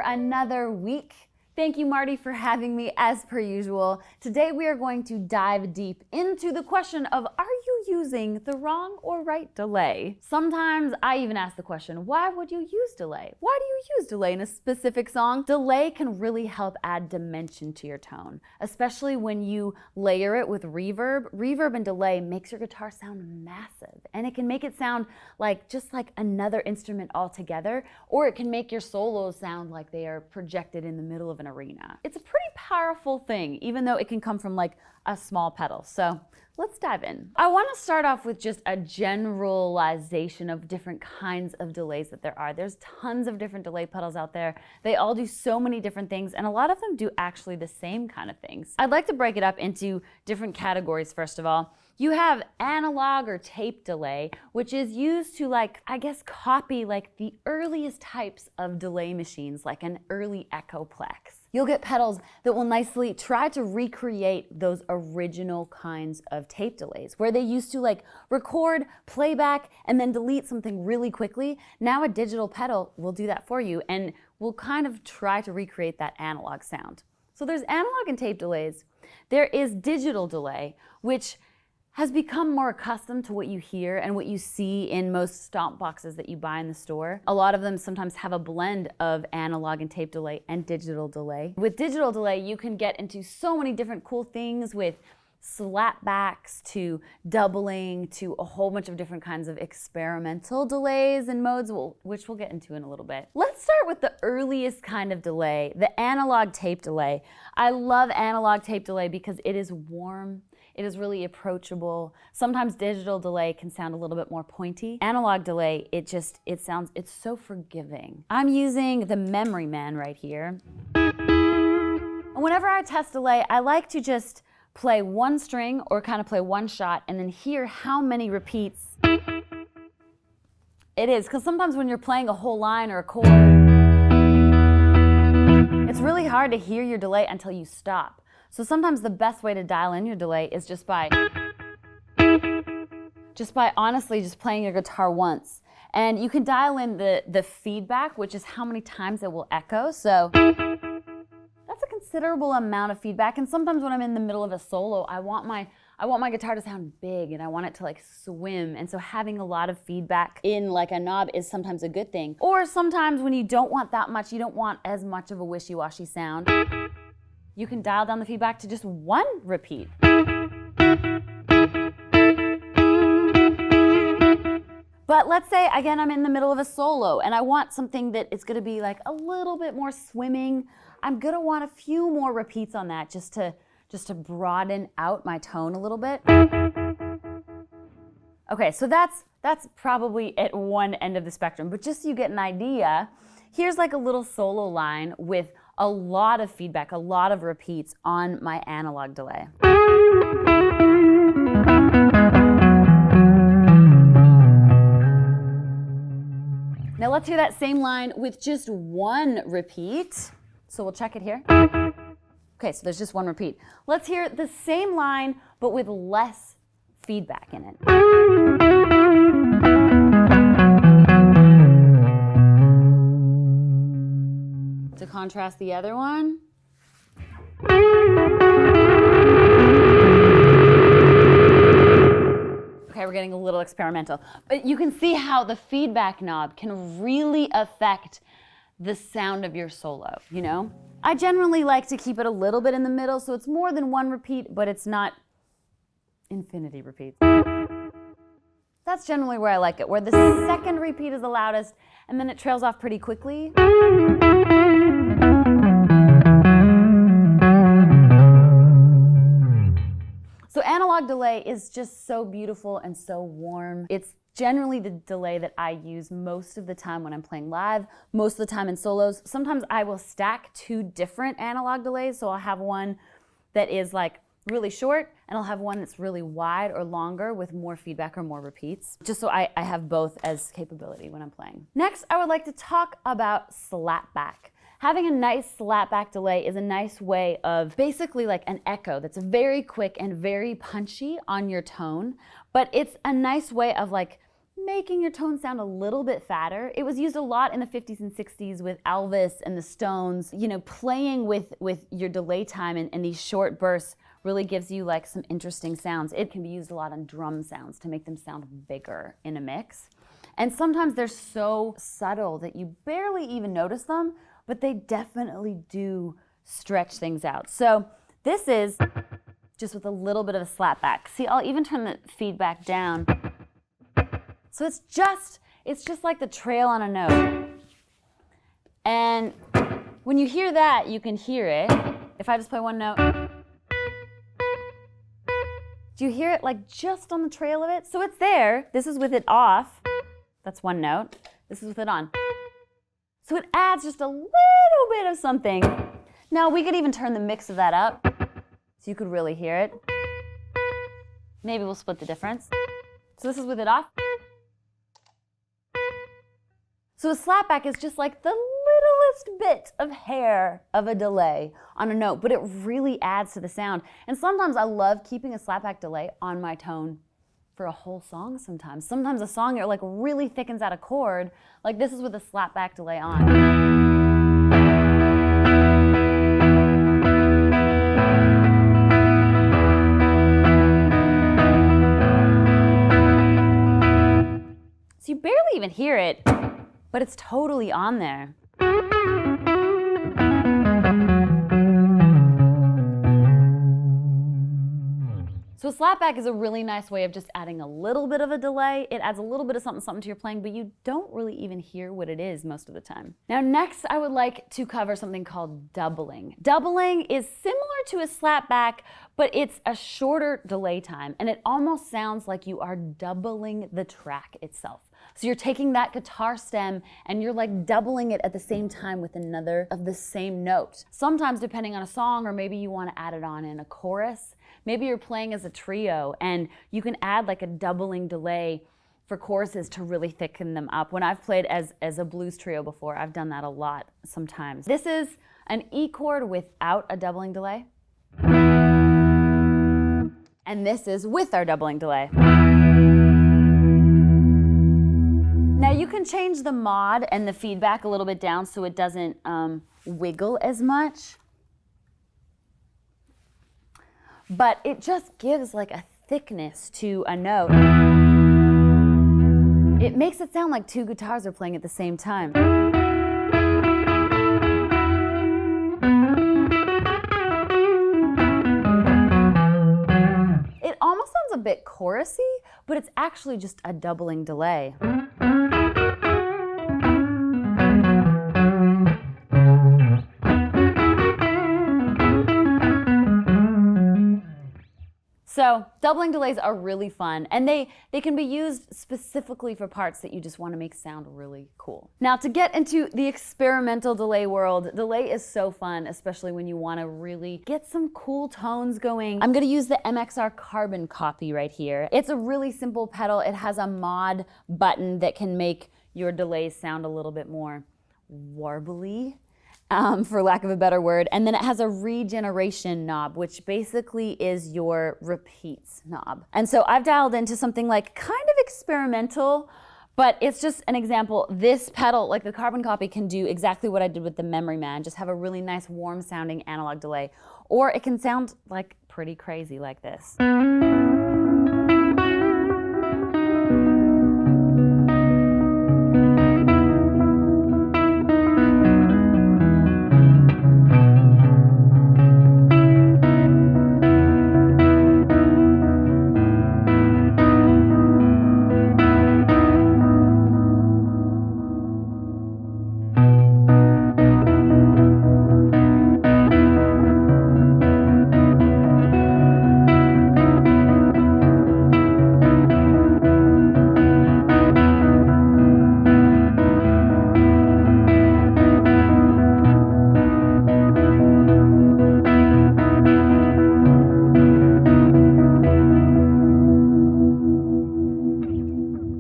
another week. Thank you, Marty, for having me as per usual. Today we are going to dive deep into the question of, are you using the wrong or right delay? Sometimes I even ask the question, why would you use delay? Why do you use delay in a specific song? Delay can really help add dimension to your tone, especially when you layer it with reverb. Reverb and delay makes your guitar sound massive, and it can make it sound like just like another instrument altogether, or it can make your solos sound like they are projected in the middle of an arena. It's a pretty powerful thing, even though it can come from like a small pedal. So let's dive in. I want to start off with just a generalization of different kinds of delays that there are. There's tons of different delay pedals out there. They all do so many different things, and a lot of them do actually the same kind of things. I'd like to break it up into different categories first of all. You have analog or tape delay, which is used to copy the earliest types of delay machines, like an early Echoplex. You'll get pedals that will nicely try to recreate those original kinds of tape delays, where they used to record, playback, and then delete something really quickly. Now a digital pedal will do that for you and will kind of try to recreate that analog sound. So there's analog and tape delays. There is digital delay, which has become more accustomed to what you hear and what you see in most stomp boxes that you buy in the store. A lot of them sometimes have a blend of analog and tape delay and digital delay. With digital delay, you can get into so many different cool things, with slapbacks to doubling to a whole bunch of different kinds of experimental delays and modes, which we'll get into in a little bit. Let's start with the earliest kind of delay, the analog tape delay. I love analog tape delay because it is warm. It is really approachable. Sometimes digital delay can sound a little bit more pointy. Analog delay, it's so forgiving. I'm using the Memory Man right here. And whenever I test delay, I like to just play one string or kind of play one shot and then hear how many repeats it is. Because sometimes when you're playing a whole line or a chord, it's really hard to hear your delay until you stop. So sometimes the best way to dial in your delay is just by honestly just playing your guitar once. And you can dial in the feedback, which is how many times it will echo. So that's a considerable amount of feedback. And sometimes when I'm in the middle of a solo, I want my guitar to sound big and I want it to swim. And so having a lot of feedback in a knob is sometimes a good thing. Or sometimes when you don't want that much, you don't want as much of a wishy-washy sound, you can dial down the feedback to just one repeat. But let's say, again, I'm in the middle of a solo and I want something that is gonna be a little bit more swimming. I'm gonna want a few more repeats on that just to broaden out my tone a little bit. Okay, so that's probably at one end of the spectrum, but just so you get an idea, here's a little solo line with a lot of feedback, a lot of repeats on my analog delay. Now let's hear that same line with just one repeat. So we'll check it here. Okay, so there's just one repeat. Let's hear the same line, but with less feedback in it. To contrast the other one. Okay, we're getting a little experimental. But you can see how the feedback knob can really affect the sound of your solo, you know? I generally like to keep it a little bit in the middle, so it's more than one repeat, but it's not infinity repeats. That's generally where I like it, where the second repeat is the loudest, and then it trails off pretty quickly. So analog delay is just so beautiful and so warm. It's generally the delay that I use most of the time when I'm playing live, most of the time in solos. Sometimes I will stack two different analog delays, so I'll have one that is really short, and I'll have one that's really wide or longer with more feedback or more repeats, just so I have both as capability when I'm playing. Next, I would like to talk about slapback. Having a nice slapback delay is a nice way of basically an echo that's very quick and very punchy on your tone, but it's a nice way of making your tone sound a little bit fatter. It was used a lot in the 50s and 60s with Elvis and the Stones. You know, playing with your delay time and these short bursts really gives you like some interesting sounds. It can be used a lot on drum sounds to make them sound bigger in a mix. And sometimes they're so subtle that you barely even notice them, but they definitely do stretch things out. So this is just with a little bit of a slapback. See, I'll even turn the feedback down. So it's just like the trail on a note. And when you hear that, you can hear it. If I just play one note, do you hear it like just on the trail of it? So it's there. This is with it off. That's one note. This is with it on. So it adds just a little bit of something. Now we could even turn the mix of that up so you could really hear it. Maybe we'll split the difference. So this is with it off. So a slapback is just like the littlest bit of hair of a delay on a note, but it really adds to the sound. And sometimes I love keeping a slapback delay on my tone for a whole song sometimes. Sometimes a song it like really thickens out a chord, like this is with a slapback delay on. So you barely even hear it, but it's totally on there. So a slapback is a really nice way of just adding a little bit of a delay. It adds a little bit of something to your playing, but you don't really even hear what it is most of the time. Now next I would like to cover something called doubling. Doubling is similar to a slapback, but it's a shorter delay time, and it almost sounds like you are doubling the track itself. So you're taking that guitar stem and you're like doubling it at the same time with another of the same note. Sometimes depending on a song, or maybe you want to add it on in a chorus. Maybe you're playing as a trio and you can add like a doubling delay for choruses to really thicken them up. When I've played as a blues trio before, I've done that a lot sometimes. This is an E chord without a doubling delay. And this is with our doubling delay. Now you can change the mod and the feedback a little bit down so it doesn't wiggle as much. But it just gives like a thickness to a note. It makes it sound like two guitars are playing at the same time. It almost sounds a bit chorusy, but it's actually just a doubling delay. So doubling delays are really fun, and they can be used specifically for parts that you just want to make sound really cool. Now to get into the experimental delay world, delay is so fun, especially when you want to really get some cool tones going. I'm going to use the MXR Carbon copy right here. It's a really simple pedal. It has a mod button that can make your delays sound a little bit more warbly. For lack of a better word. And then it has a regeneration knob, which basically is your repeats knob. And so I've dialed into something like kind of experimental, but it's just an example. This pedal, like the Carbon copy, can do exactly what I did with the Memory Man, just have a really nice warm sounding analog delay. Or it can sound like pretty crazy like this.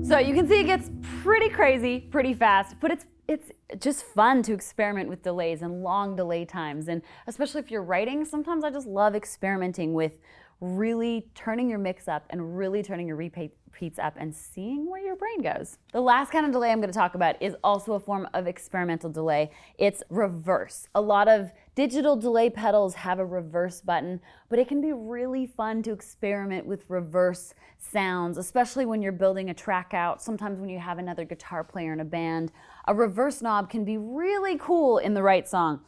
So you can see it gets pretty crazy, pretty fast, but it's just fun to experiment with delays and long delay times. And especially if you're writing, sometimes I just love experimenting with really turning your mix up and really turning your repeats up and seeing where your brain goes. The last kind of delay I'm going to talk about is also a form of experimental delay. It's reverse. A lot of digital delay pedals have a reverse button, but it can be really fun to experiment with reverse sounds, especially when you're building a track out. Sometimes when you have another guitar player in a band, a reverse knob can be really cool in the right song.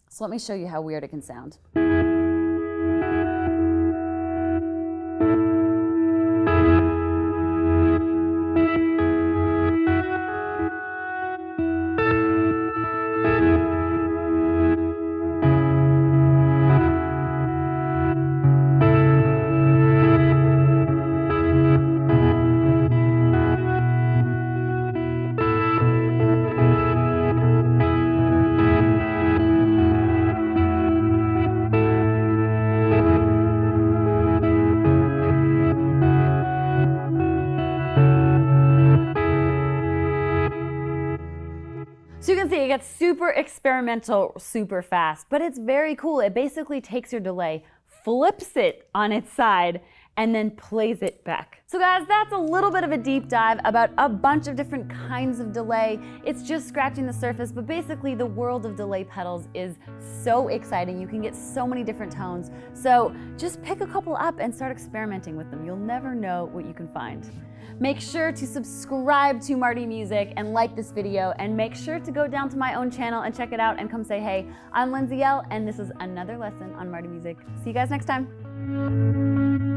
So let me show you how weird it can sound. So you can see it gets super experimental super fast, but it's very cool. It basically takes your delay, flips it on its side, and then plays it back. So guys, that's a little bit of a deep dive about a bunch of different kinds of delay. It's just scratching the surface, but basically the world of delay pedals is so exciting. You can get so many different tones. So just pick a couple up and start experimenting with them. You'll never know what you can find. Make sure to subscribe to Marty Music and like this video, and make sure to go down to my own channel and check it out and come say hey. I'm Lindsay L, and this is another lesson on Marty Music. See you guys next time.